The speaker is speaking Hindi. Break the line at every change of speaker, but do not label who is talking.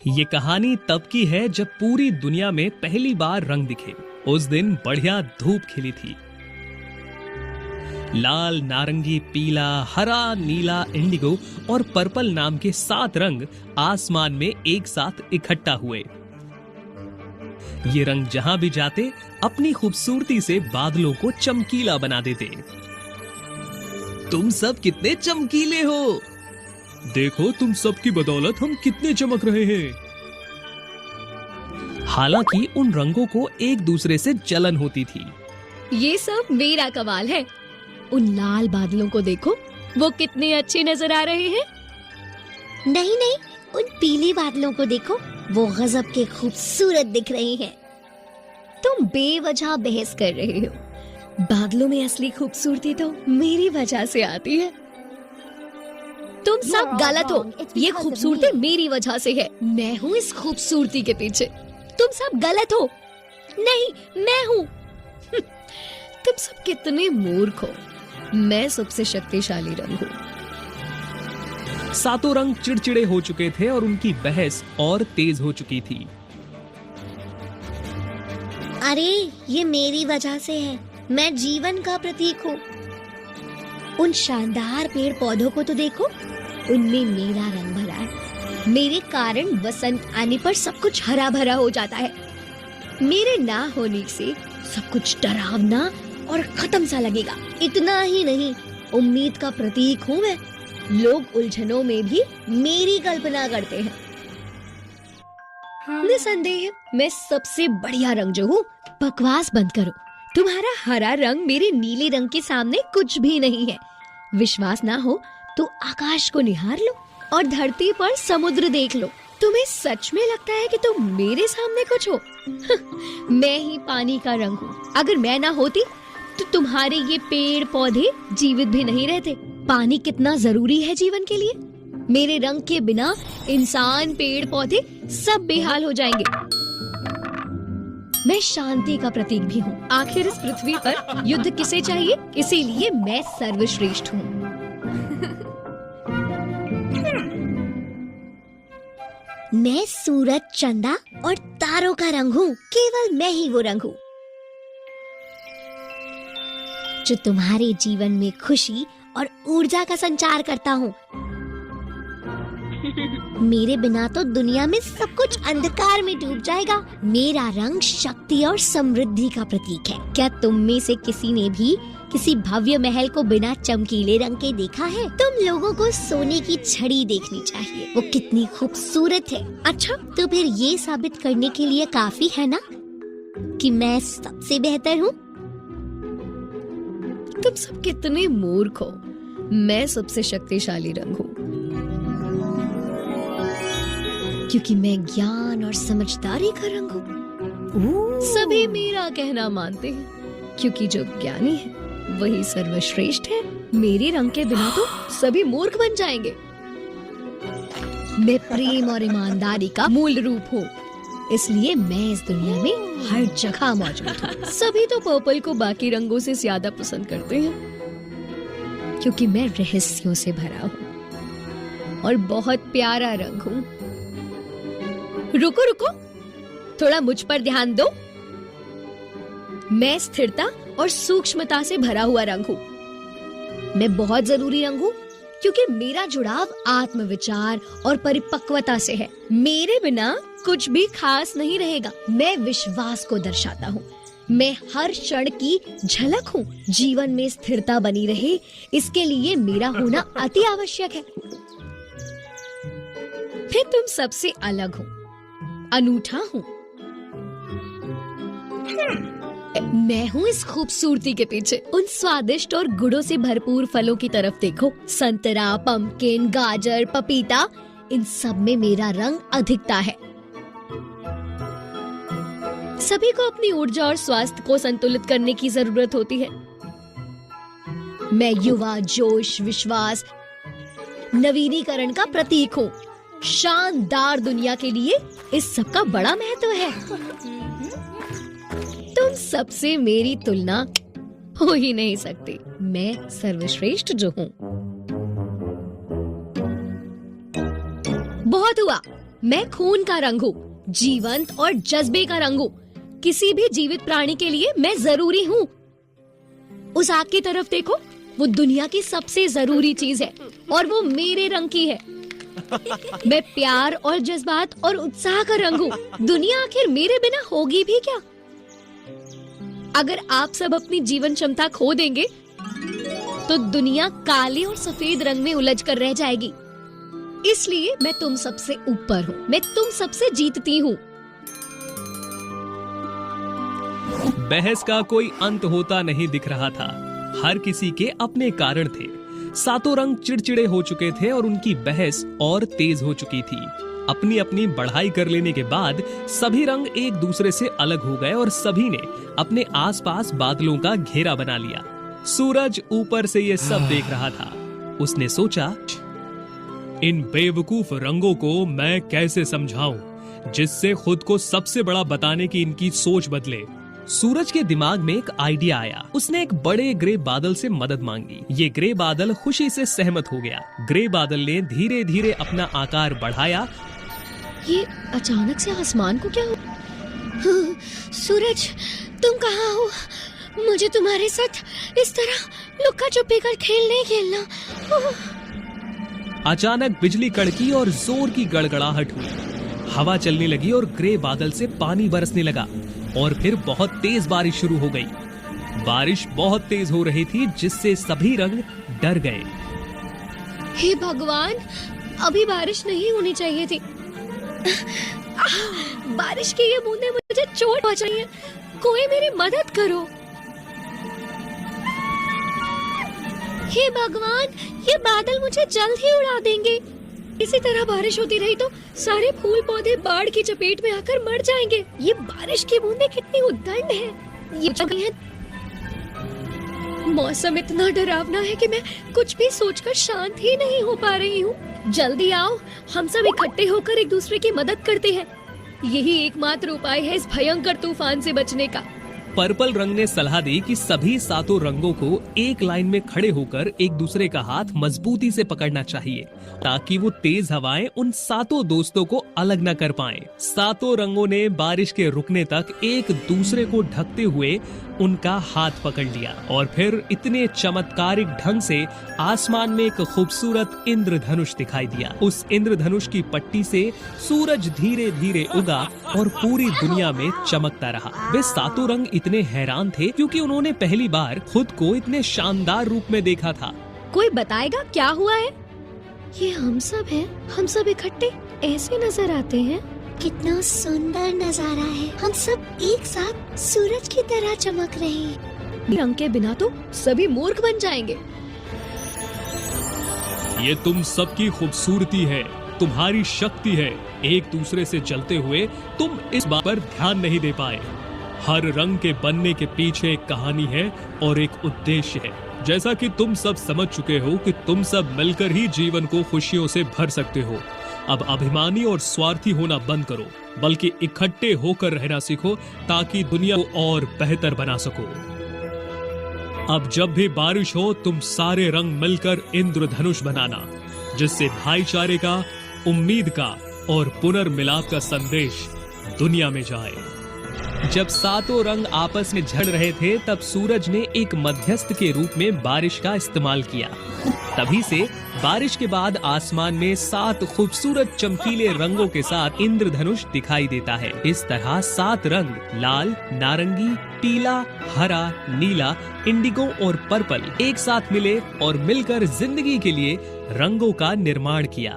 ये कहानी तब की है जब पूरी दुनिया में पहली बार रंग दिखे। उस दिन बढ़िया धूप खिली थी। लाल, नारंगी, पीला, हरा, नीला, इंडिगो और पर्पल नाम के 7 रंग आसमान में एक साथ इकट्ठा हुए। ये रंग जहां भी जाते अपनी खूबसूरती से बादलों को चमकीला बना देते। तुम सब कितने चमकीले हो, देखो तुम सबकी बदौलत हम कितने चमक रहे हैं। हालांकि उन रंगों को एक दूसरे से जलन होती थी।
ये सब मेरा कमाल है। उन लाल बादलों को देखो, वो कितने अच्छे नजर आ रहे हैं।
नहीं नहीं, उन पीले बादलों को देखो, वो गजब के खूबसूरत दिख रहे हैं।
तुम बेवजह बहस कर रहे हो। बादलों में असली खूबसूरती तो मेरी वजह से आती है। तुम सब गलत हो। ये खूबसूरती मेरी वजह से है। मैं हूँ इस खूबसूरती के पीछे। तुम सब गलत हो।
नहीं, मैं हूँ।
तुम सब कितने मूर्ख हो। मैं सबसे शक्तिशाली रंग हूँ।
7 रंग चिड़चिड़े हो चुके थे और उनकी बहस और तेज हो चुकी थी।
अरे, ये मेरी वजह से है। मैं जीवन का प्रतीक हूँ। उन शानदार पेड़ पौधों को तो देखो, उनमें मेरा रंग भरा है। मेरे कारण बसंत आने पर सब कुछ हरा भरा हो जाता है। मेरे ना होने से सब कुछ डरावना और खत्म सा लगेगा। इतना ही नहीं, उम्मीद का प्रतीक हूँ मैं। लोग उलझनों में भी मेरी कल्पना करते हैं। निसंदेह मैं सबसे बढ़िया रंग जो हूँ। बकवास बंद करो। तुम्हारा हरा रंग मेरे नीले रंग के सामने कुछ भी नहीं है। विश्वास ना हो तो आकाश को निहार लो और धरती पर समुद्र देख लो। तुम्हें सच में लगता है कि तुम मेरे सामने कुछ हो? मैं ही पानी का रंग हूँ। अगर मैं ना होती तो तुम्हारे ये पेड़ पौधे जीवित भी नहीं रहते। पानी कितना जरूरी है जीवन के लिए। मेरे रंग के बिना इंसान, पेड़ पौधे सब बेहाल हो जाएंगे। मैं शांति का प्रतीक भी हूँ। आखिर इस पृथ्वी पर युद्ध किसे चाहिए? इसीलिए मैं सर्वश्रेष्ठ हूँ। मैं सूरज, चंदा और तारों का रंग हूँ। केवल मैं ही वो रंग हूँ जो तुम्हारे जीवन में खुशी और ऊर्जा का संचार करता हूँ। मेरे बिना तो दुनिया में सब कुछ अंधकार में डूब जाएगा। मेरा रंग शक्ति और समृद्धि का प्रतीक है। क्या तुम में से किसी ने भी किसी भव्य महल को बिना चमकीले रंग के देखा है? तुम लोगों को सोने की छड़ी देखनी चाहिए, वो कितनी खूबसूरत है। अच्छा, तो फिर ये साबित करने के लिए काफी है ना कि मैं सबसे बेहतर हूँ।
तुम सब कितने मूर्ख हो। मैं सबसे शक्तिशाली रंग हूँ, क्योंकि मैं ज्ञान और समझदारी का रंग हूँ। सभी मेरा कहना मानते हैं, क्योंकि जो ज्ञानी है वही सर्वश्रेष्ठ है। मेरे रंग के बिना तो सभी मूर्ख बन जाएंगे। मैं प्रेम और ईमानदारी का मूल रूप हूँ, इसलिए मैं इस दुनिया में हर जगह मौजूद हूँ। सभी तो पर्पल को बाकी रंगों से ज्यादा पसंद करते हैं, क्योंकि मैं रहस्यों से भरा हूँ और बहुत प्यारा रंग हूँ। रुको रुको, थोड़ा मुझ पर ध्यान दो। मैं स्थिरता और सूक्ष्मता से भरा हुआ रंग हूँ। मैं बहुत जरूरी रंग हूँ, क्योंकि मेरा जुड़ाव आत्मविचार और परिपक्वता से है। मेरे बिना कुछ भी खास नहीं रहेगा। मैं विश्वास को दर्शाता हूँ। मैं हर क्षण की झलक हूँ। जीवन में स्थिरता बनी रहे, इसके लिए मेरा होना अति आवश्यक है। फिर तुम सबसे अलग हो, अनूठा हूँ। मैं हूँ इस खूबसूरती के पीछे। उन स्वादिष्ट और गुणों से भरपूर फलों की तरफ देखो। संतरा, पंपकिन, गाजर, पपीता, इन सब में मेरा रंग अधिकता है। सभी को अपनी ऊर्जा और स्वास्थ्य को संतुलित करने की जरूरत होती है। मैं युवा, जोश, विश्वास, नवीनीकरण का प्रतीक हूँ। शानदार दुनिया के लिए इस सब का बड़ा महत्व है। तुम सबसे मेरी तुलना हो ही नहीं सकती। मैं सर्वश्रेष्ठ जो हूँ। बहुत हुआ, मैं खून का रंग हूँ, जीवंत और जज्बे का रंग हूँ। किसी भी जीवित प्राणी के लिए मैं जरूरी हूँ। उस आग की तरफ देखो, वो दुनिया की सबसे जरूरी चीज है और वो मेरे रंग की है। मैं प्यार और जज्बात और उत्साह का रंग हूँ। दुनिया आखिर मेरे बिना होगी भी क्या? अगर आप सब अपनी जीवन क्षमता खो देंगे तो दुनिया काले और सफेद रंग में उलझ कर रह जाएगी। इसलिए मैं तुम सबसे ऊपर हूँ, मैं तुम सबसे जीतती हूँ।
बहस का कोई अंत होता नहीं दिख रहा था। हर किसी के अपने कारण थे। सातों रंग चिड़चिड़े हो चुके थे और उनकी बहस और तेज हो चुकी थी। अपनी अपनी बढ़ाई कर लेने के बाद सभी रंग एक दूसरे से अलग हो गए और सभी ने अपने आसपास बादलों का घेरा बना लिया। सूरज ऊपर से ये सब देख रहा था। उसने सोचा, इन बेवकूफ रंगों को मैं कैसे समझाऊं जिससे खुद को सबसे बड़ा बताने की इनकी सोच बदले। सूरज के दिमाग में एक आइडिया आया। उसने एक बड़े ग्रे बादल से मदद मांगी। ये ग्रे बादल खुशी से सहमत हो गया। ग्रे बादल ने धीरे धीरे अपना आकार बढ़ाया।
ये अचानक से आसमान को क्या हुआ? सूरज, तुम कहाँ हो? मुझे तुम्हारे साथ इस तरह लुक्का छुपी कर खेल नहीं खेलना।
अचानक बिजली कड़की और जोर की गड़गड़ाहट हुई। हवा चलने लगी और ग्रे बादल से पानी बरसने लगा और फिर बहुत तेज बारिश शुरू हो गई। बारिश बहुत तेज हो रही थी जिससे सभी रंग डर गए।
हे भगवान, अभी बारिश नहीं होनी चाहिए थी। बारिश की ये बूंदें मुझे चोट पहुंचा रही हैं। कोई मेरी मदद करो। हे भगवान, ये बादल मुझे जल्द ही उड़ा देंगे। इसी तरह बारिश होती रही तो सारे फूल पौधे बाढ़ की चपेट में आकर मर जाएंगे। ये बारिश की बूंदें कितनी उद्दंड हैं। ये जगह है। मौसम इतना डरावना है कि मैं कुछ भी सोचकर शांत ही नहीं हो पा रही हूँ। जल्दी आओ, हम सब इकट्ठे होकर एक दूसरे की मदद करते हैं। यही एकमात्र उपाय है इस भयंकर तूफान से बचने का।
पर्पल रंग ने सलाह दी कि सभी सातों रंगों को एक लाइन में खड़े होकर एक दूसरे का हाथ मजबूती से पकड़ना चाहिए ताकि वो तेज हवाएं उन सातों दोस्तों को अलग न कर पाएं। सातों रंगों ने बारिश के रुकने तक एक दूसरे को ढकते हुए उनका हाथ पकड़ लिया और फिर इतने चमत्कारिक ढंग से आसमान में एक खूबसूरत इंद्रधनुष दिखाई दिया। उस इंद्रधनुष की पट्टी से सूरज धीरे धीरे उगा और पूरी दुनिया में चमकता रहा। वे सातों रंग इतने हैरान थे क्योंकि उन्होंने पहली बार खुद को इतने शानदार रूप में देखा था।
कोई बताएगा क्या हुआ है? ये हम सब हैं, हम सब इकट्ठे ऐसे नजर आते हैं। कितना सुंदर नजारा है। हम सब एक साथ सूरज की तरह चमक रहे हैं। रंग के बिना तो सभी मूर्ख बन जाएंगे।
ये तुम सबकी खूबसूरती है, तुम्हारी शक्ति है। एक दूसरे से जलते हुए तुम इस बात पर ध्यान नहीं दे पाए। हर रंग के बनने के पीछे एक कहानी है और एक उद्देश्य है। जैसा कि तुम सब समझ चुके हो कि तुम सब मिलकर ही जीवन को खुशियों से भर सकते हो। अब अभिमानी और स्वार्थी होना बंद करो, बल्कि इकट्ठे होकर रहना सीखो ताकि दुनिया को और बेहतर बना सको। अब जब भी बारिश हो तुम सारे रंग मिलकर इंद्रधनुष बनाना, जिससे भाईचारे का, उम्मीद का और पुनर्मिलाप का संदेश दुनिया में जाए। जब सातों रंग आपस में झड़ रहे थे तब सूरज ने एक मध्यस्थ के रूप में बारिश का इस्तेमाल किया। तभी से बारिश के बाद आसमान में 7 खूबसूरत चमकीले रंगों के साथ इंद्रधनुष दिखाई देता है। इस तरह 7 रंग लाल, नारंगी, पीला, हरा, नीला, इंडिगो और पर्पल एक साथ मिले और मिलकर जिंदगी के लिए रंगों का निर्माण किया।